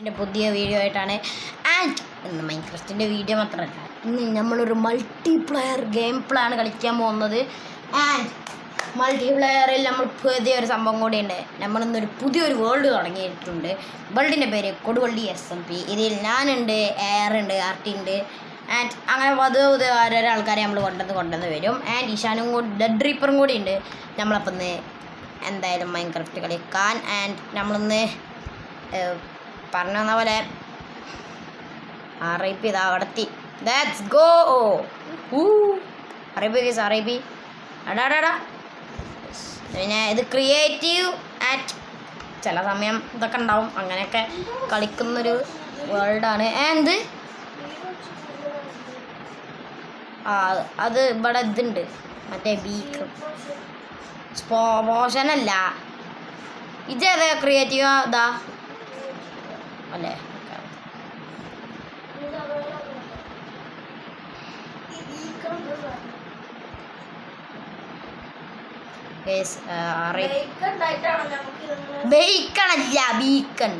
എൻ്റെ പുതിയ വീഡിയോ ആയിട്ടാണ്. ആൻഡ് ഇന്ന് മൈൻക്രാഫ്റ്റിൻ്റെ വീഡിയോ മാത്രമല്ല, ഇന്ന് നമ്മളൊരു മൾട്ടിപ്ലെയർ ഗെയിം പ്ലേ ആണ് കളിക്കാൻ പോകുന്നത്. ആൻഡ് മൾട്ടിപ്ലെയറിൽ നമ്മൾ പുതിയൊരു സംഭവം കൂടിയുണ്ട്. നമ്മളിന്നൊരു പുതിയൊരു വേൾഡ് തുടങ്ങിയിട്ടുണ്ട്. വേൾഡിൻ്റെ പേര് കൊടുവള്ളി SMP. ഇതിൽ ഞാനുണ്ട്, എയറുണ്ട്, ആർട്ടി ഉണ്ട്. ആൻഡ് അങ്ങനെ പുതിയ ഓരോരോ ആൾക്കാരെ നമ്മൾ കൊണ്ടുവന്ന് വരും. ആൻഡ് ഈശാനും കൂടി ഡെഡ് റീപ്പറും കൂടി ഉണ്ട്. നമ്മളപ്പം ഇന്ന് എന്തായാലും മൈൻക്രാഫ്റ്റ് കളിക്കാൻ. ആൻഡ് നമ്മളിന്ന് പറഞ്ഞു തന്ന പോലെ RIP ഇതാ അവിടെത്തി. Let's go. RIP അടാടാ. പിന്നെ ഇത് ക്രിയേറ്റീവ് ആറ്റ് ചില സമയം ഇതൊക്കെ ഉണ്ടാവും. അങ്ങനെയൊക്കെ കളിക്കുന്നൊരു വേൾഡാണ്. ആൻഡ് അത് ഇവിടെ ഇതുണ്ട്, മറ്റേ ബീക്ക് പോഷനല്ല. ഇതേതാ ക്രിയേറ്റീവ് ഇതാ അല്ലേ? ബേക്കണല്ല, ബീക്കൺ.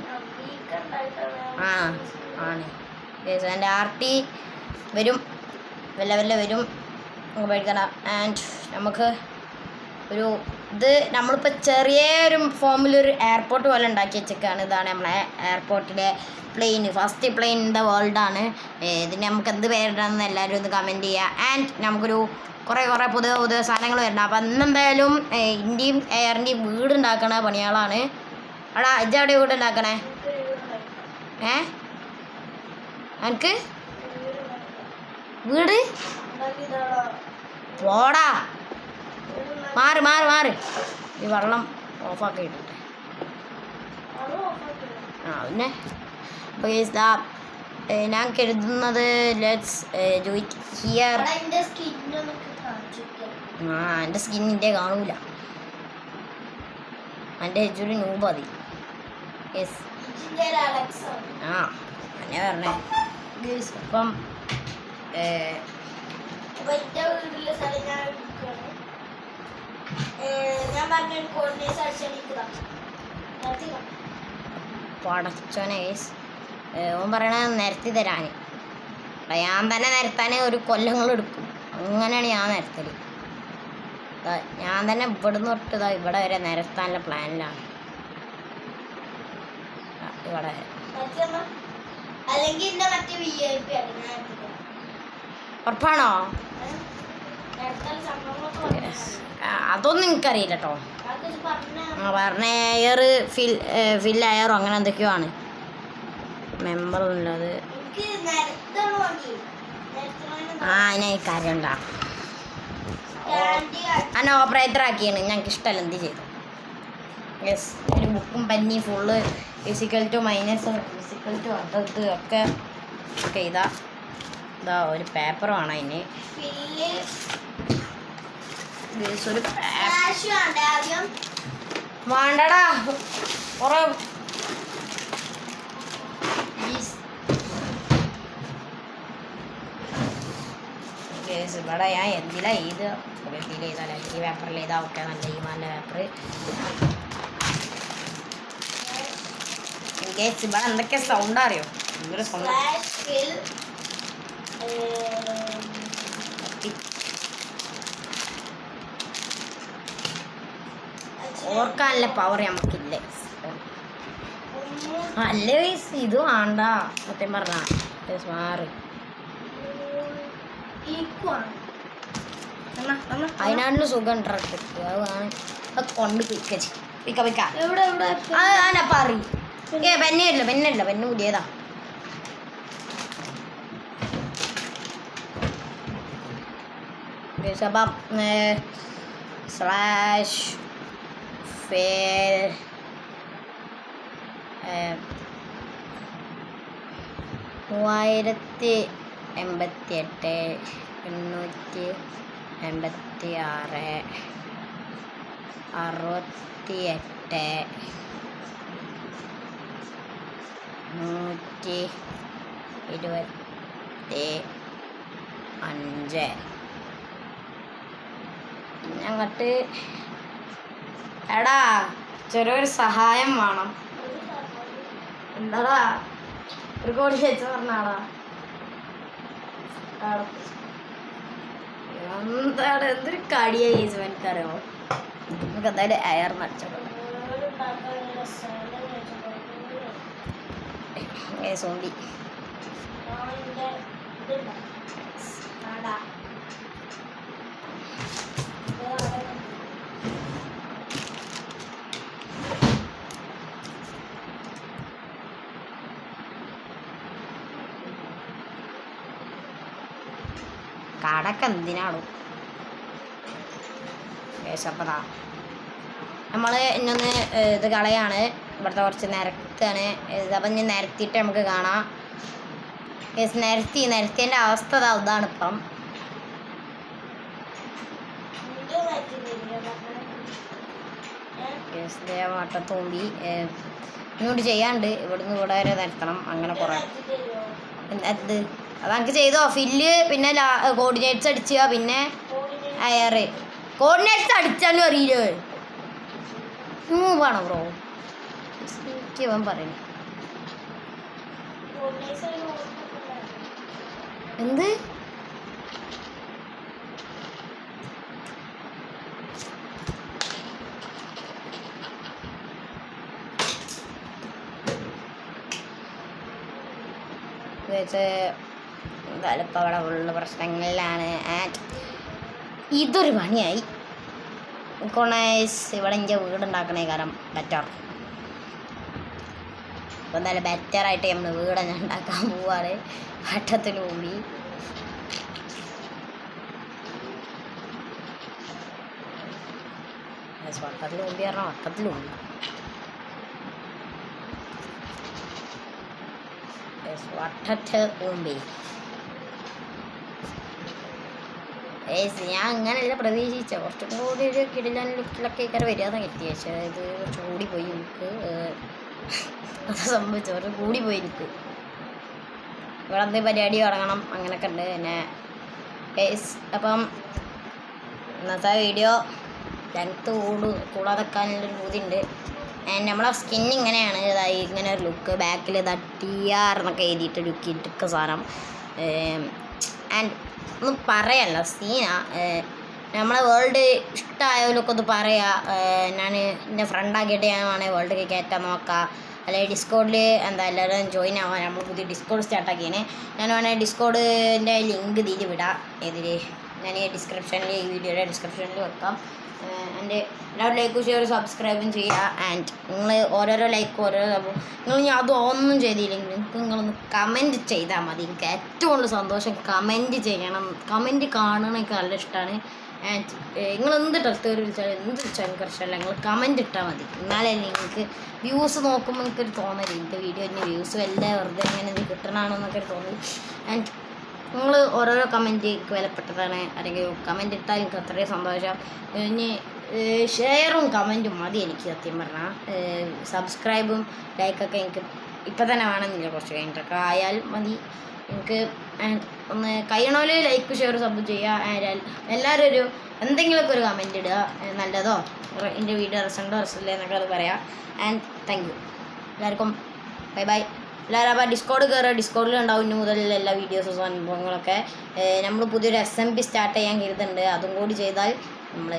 ആണ് എൻ്റെ RT വരും, വല്ല വരും പേടിക്കണം. ആൻഡ് നമുക്ക് ഒരു ഇത് നമ്മളിപ്പോൾ ചെറിയൊരു ഫോമിലൊരു എയർപോർട്ട് പോലെ ഉണ്ടാക്കി വെച്ചേക്കാണ്. ഇതാണ് നമ്മളെ എയർപോർട്ടിലെ plane, first plane in the വേൾഡാണ്. ഇതിന് നമുക്ക് എന്ത് പേരിടാമെന്ന് എല്ലാവരും ഒന്ന് കമൻറ്റ് ചെയ്യുക. ആൻഡ് നമുക്കൊരു കുറേ പുതിയ സാധനങ്ങൾ വരണം. അപ്പം ഇന്നെന്തായാലും ഇന്ത്യയും എയറിൻ്റെയും വീട് ഉണ്ടാക്കണ പണികളാണ്. എടാ ഇജവിടെ വീട് ഉണ്ടാക്കണേ? എനിക്ക് വീട് പോടാ, മാറ്. ഈ വെള്ളം ഓഫാക്കി ഇട്ടിട്ടെ. പിന്നെ അപ്പോൾ ഞാൻ കരുതുന്നത് ലെറ്റ്സ് ഡു ഇറ്റ് ഹിയർ. എൻ്റെ സ്കിന്നിൻ്റെ കാണൂല, എൻ്റെ ഒരു നൂബ് മതി. യെസ് അങ്ങനെ പറഞ്ഞേ. അപ്പം പടച്ചോനെ ഓൻ പറയണ നിരത്തി തരാൻ. ഞാൻ തന്നെ നിരത്താൻ ഒരു കൊല്ലങ്ങളെടുക്കും. അങ്ങനെയാണ് ഞാൻ നിരത്തല്. ഞാൻ തന്നെ ഇവിടുന്ന് തൊട്ട് ഇവിടെ വരെ നിരത്താനുള്ള പ്ലാനിലാണ്. ഇവിടെ ഉറപ്പാണോ? അതൊന്നും എനിക്കറിയില്ല കേട്ടോ. പറഞ്ഞ എയർ ഫിൽ എയറോ അങ്ങനെ എന്തൊക്കെയോ ആണ്. മെമ്പറൊന്നുമില്ല അത്. അതിനെ കാര്യമുണ്ട. ഞാൻ ഓപ്പറേറ്റർ ആക്കിയാണ്. ഞങ്ങൾക്ക് ഇഷ്ടമല്ല, എന്ത് ചെയ്തു. യെസ്, ഒരു ബുക്കും പന്നി full physical two minus, physical two അത് ഒക്കെ ഇതാ ഒരു പേപ്പർ വേണം അതിന്. ഒരു വേണ്ടടാ കുറേ ഇവിടെ ഞാൻ എന്തിലാ ഇത് ഇതിൽ ചെയ്താലേ ഈ പേപ്പറിൽ ചെയ്താൽ ഒക്കെ നല്ല ഈ നല്ല പേപ്പർ. ഇവിടെ എന്തൊക്കെ സൗണ്ട് അറിയോ? ഭയങ്കര സൗണ്ട്. ഓർക്കാനുള്ള പവർ നമുക്കില്ലേ? അല്ലേ ഇത് വേണ്ട സത്യം പറഞ്ഞ മാറ്. അതിനാണല്ലോ സുഖം കിട്ടുക. അത് കൊണ്ട് പിക്ക പറ. പെന്നല്ല പെന്ന് പുതിയതാ. അപ്പം സ്ലാഷ് ഫെയിൽ 3088 886 68 125. അങ്ങോട്ട് എടാ ചെറിയൊരു സഹായം വേണം. എന്താടാ ഒരു കോടി വെച്ച് പറഞ്ഞാടാ എന്താണ് എന്തൊരു കടിയാ ചേച്ചി എനിക്കറിയോ. നമുക്ക് എന്തായാലും എയർ നടിച്ചോളാം. സോണ്ടി കടക്ക് എന്തിനാണോ കേശപ്പതാ നമ്മൾ ഇന്നൊന്ന് ഇത് കളയാണ്. ഇവിടുത്തെ കുറച്ച് നിരത്താണ്. ഇതപ്പം ഞാൻ നിരത്തിയിട്ട് നമുക്ക് കാണാം. നിരത്തിൻ്റെ അവസ്ഥ ഇതാണ് ഇപ്പം. വട്ടത്തോമ്പി ഇങ്ങോട്ട് ചെയ്യാണ്ട് ഇവിടുന്ന് ഇവിടെ വരെ നിരത്തണം. അങ്ങനെ കുറേ അത് അതങ്ങക്ക് ചെയ്തോ. ഫില്ല് പിന്നെ കോർഡിനേറ്റ്സ് അടിച്ചുക പിന്നെ എയർ. കോർഡിനേറ്റ്സ് അടിച്ചാലും അറിയില്ലോ. മൂവാണോ ബ്രോ എനിക്ക് അവൻ പറയുന്നു. എന്ത് എന്തായാലും ഇപ്പം അവിടെ ഉള്ള പ്രശ്നങ്ങളിലാണ്. ആൻഡ് ഇതൊരു പണിയായി. ഇവിടെ എൻ്റെ വീടുണ്ടാക്കണേ കാരണം ബെറ്റർ. അപ്പോൾ എന്തായാലും ബെറ്ററായിട്ട് നമ്മൾ വീട് തന്നെ ഉണ്ടാക്കാൻ പോവാറ്. വട്ടത്തിൽ കൂടി വട്ടത്തിൽ കൂടി പറഞ്ഞാൽ വട്ടത്തിൽ കൂടി വട്ടത്ത് ഊമ്പി. ഞാൻ അങ്ങനെയല്ല പ്രതീക്ഷിച്ച. കുറച്ചും കൂടി ഒരു കിടിലൻ ലുക്കിലൊക്കെ കയറി വരികയെന്ന് കിട്ടി. പക്ഷേ ഇത് കുറച്ച് കൂടിപ്പോയി എനിക്ക്. അത് സംഭവിച്ചു കുറച്ച് കൂടിപ്പോയി എനിക്ക്. ഇവിടെ എന്തെങ്കിലും പരിപാടി തുടങ്ങണം അങ്ങനെയൊക്കെ ഉണ്ട്. പിന്നെ അപ്പം ഇന്നത്തെ വീഡിയോ ലെങ്ത്ത് കൂടാതെക്കാനുള്ളൊരു ബുദ്ധിയുണ്ട്. നമ്മളെ സ്കിൻ ഇങ്ങനെയാണ്. ഇതായി ഇങ്ങനെ ഒരു ലുക്ക്. ബാക്കിൽ ഇതാ TR എന്നൊക്കെ എഴുതിയിട്ട് ലുക്കിട്ടൊക്കെ സാധനം. ആൻഡ് ഒന്നും പറയല്ല സീനാ. നമ്മളെ വേൾഡ് ഇഷ്ടമായവരൊക്കെ ഒന്ന് പറയാം. ഞാൻ എൻ്റെ ഫ്രണ്ടാക്കിയിട്ട് ഞാൻ വേണമെങ്കിൽ വേൾഡിലേക്ക് കയറ്റാൻ നോക്കാം. അല്ലെങ്കിൽ ഡിസ്കോഡിൽ എന്താ എല്ലാവരും ജോയിൻ ആവാൻ നമ്മൾ പുതിയ ഡിസ്കോഡ് സ്റ്റാർട്ടാക്കിയാണ്. ഞാൻ വേണമെങ്കിൽ ഡിസ്കോഡിൻ്റെ ലിങ്ക് ഇതിൽ വിടാം. ഇതിൽ ഞാൻ ഈ ഡിസ്ക്രിപ്ഷനിൽ ഈ വീഡിയോയുടെ ഡിസ്ക്രിപ്ഷനിൽ വെക്കാം. എൻ്റെ എല്ലാവരും ലൈക്കും ഷെയർ സബ്സ്ക്രൈബും ചെയ്യുക. ആൻഡ് നിങ്ങൾ ഓരോരോ ലൈക്കും ഓരോരോ നിങ്ങൾ ഞാൻ അതൊന്നും ചെയ്തില്ലെങ്കിൽ നിങ്ങളൊന്ന് കമൻറ്റ് ചെയ്താൽ മതി. എനിക്ക് ഏറ്റവും കൂടുതൽ സന്തോഷം കമൻറ്റ് ചെയ്യണം. കമൻറ്റ് കാണണമെങ്കിൽ നല്ല ഇഷ്ടമാണ്. ആൻഡ് നിങ്ങൾ എന്ത് ഡ്രസ്സ് വിളിച്ചാലും എന്ത് വിളിച്ചാലും കുറച്ചല്ല നിങ്ങൾ കമൻറ്റ് ഇട്ടാൽ മതി. എന്നാലേ നിങ്ങൾക്ക് വ്യൂസ് നോക്കുമ്പോൾ എനിക്കൊരു തോന്നല് എൻ്റെ വീഡിയോൻ്റെ വ്യൂസും എല്ലാം വെറുതെ ഇങ്ങനെ ഇത് കിട്ടണമെന്നൊക്കെ തോന്നി. ആൻഡ് നിങ്ങൾ ഓരോരോ കമൻറ്റ് എനിക്ക് വിലപ്പെട്ടതാണ്. അല്ലെങ്കിൽ കമൻറ്റ് ഇട്ടാൽ എനിക്ക് അത്രയും സന്തോഷം. ഇനി ഷെയറും കമൻറ്റും മതി എനിക്ക് സത്യം പറഞ്ഞാൽ. സബ്സ്ക്രൈബും ലൈക്കൊക്കെ എനിക്ക് ഇപ്പം തന്നെ വേണമെന്നില്ല. കുറച്ച് കഴിഞ്ഞിട്ടൊക്കെ ആയാൽ മതി എനിക്ക്. ഒന്ന് കഴിയണോല് ലൈക്ക് ഷെയർ സബ് ചെയ്യുക. എല്ലാവരും ഒരു എന്തെങ്കിലുമൊക്കെ ഒരു കമൻറ്റ് ഇടുക. നല്ലതോ എൻ്റെ വീഡിയോ രസമുണ്ടോ രസമില്ലേ എന്നൊക്കെ അത് പറയാം. ആൻഡ് താങ്ക് യു എല്ലാവർക്കും. Bye bye. എല്ലാവരും അപ്പോൾ ഡിസ്കോഡ് കയറുക. ഡിസ്കോഡിൽ ഉണ്ടാവും ഇന്ന് മുതലുള്ള എല്ലാ വീഡിയോസും സംഭവങ്ങളൊക്കെ. നമ്മൾ പുതിയൊരു SMP സ്റ്റാർട്ട് ചെയ്യാൻ കരുതുന്നുണ്ട്. അതും കൂടി ചെയ്താൽ നമ്മൾ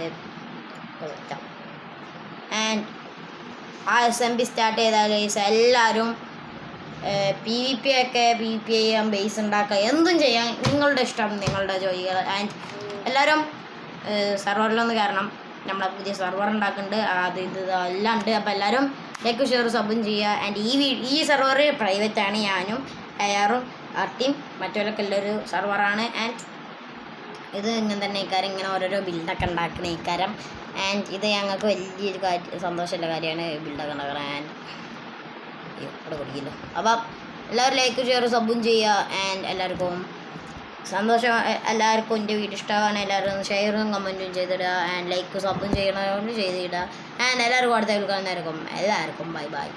ആൻഡ് ആ SMP സ്റ്റാർട്ട് ചെയ്താൽ എല്ലാവരും PvP ചെയ്യാം, ബേസ് ഉണ്ടാക്കുക, എന്തും ചെയ്യാം. നിങ്ങളുടെ ഇഷ്ടം, നിങ്ങളുടെ ജോലികൾ. ആൻഡ് എല്ലാവരും സെർവറിലൊന്ന് കാരണം നമ്മളെ പുതിയ സെർവർ ഉണ്ടാക്കുന്നുണ്ട്. അത് എല്ലാം ഉണ്ട്. അപ്പോൾ എല്ലാവരും ലൈക്ക് ഷെയർ സബും ചെയ്യുക. ആൻഡ് ഈ സെർവർ പ്രൈവറ്റാണ്. ഞാനും ARഉം ആർട്ടിയും മറ്റവരൊക്കെ ഉള്ളൊരു സെർവറാണ്. ആൻഡ് ഇത് ഇങ്ങനെ തന്നെ ഇക്കാരം ഇങ്ങനെ ഓരോരോ ബിൽഡൊക്കെ ഉണ്ടാക്കുന്ന ഇക്കാരം. ആൻഡ് ഇത് ഞങ്ങൾക്ക് വലിയൊരു സന്തോഷമുള്ള കാര്യമാണ് ബിൽഡൊക്കെ ഉണ്ടാക്കണം. ആൻഡ് ഇവിടെ കുടിക്കില്ല. അപ്പം എല്ലാവരും ലൈക്ക് ഷെയർ സബും ചെയ്യുക. ആൻഡ് എല്ലാവർക്കും സന്തോഷം. എല്ലാവർക്കും എൻ്റെ വീഡിയോ ഇഷ്ടമാണ്. എല്ലാവരും ഷെയറും കമൻറ്റും ചെയ്തിടുക. ആൻഡ് ലൈക്ക് സബും ചെയ്യണവരോട് ചെയ്തിടുക. ആൻഡ് എല്ലാവർക്കും അടുത്ത കേൾക്കുന്നവർക്കും എല്ലാവർക്കും ബൈ ബൈ.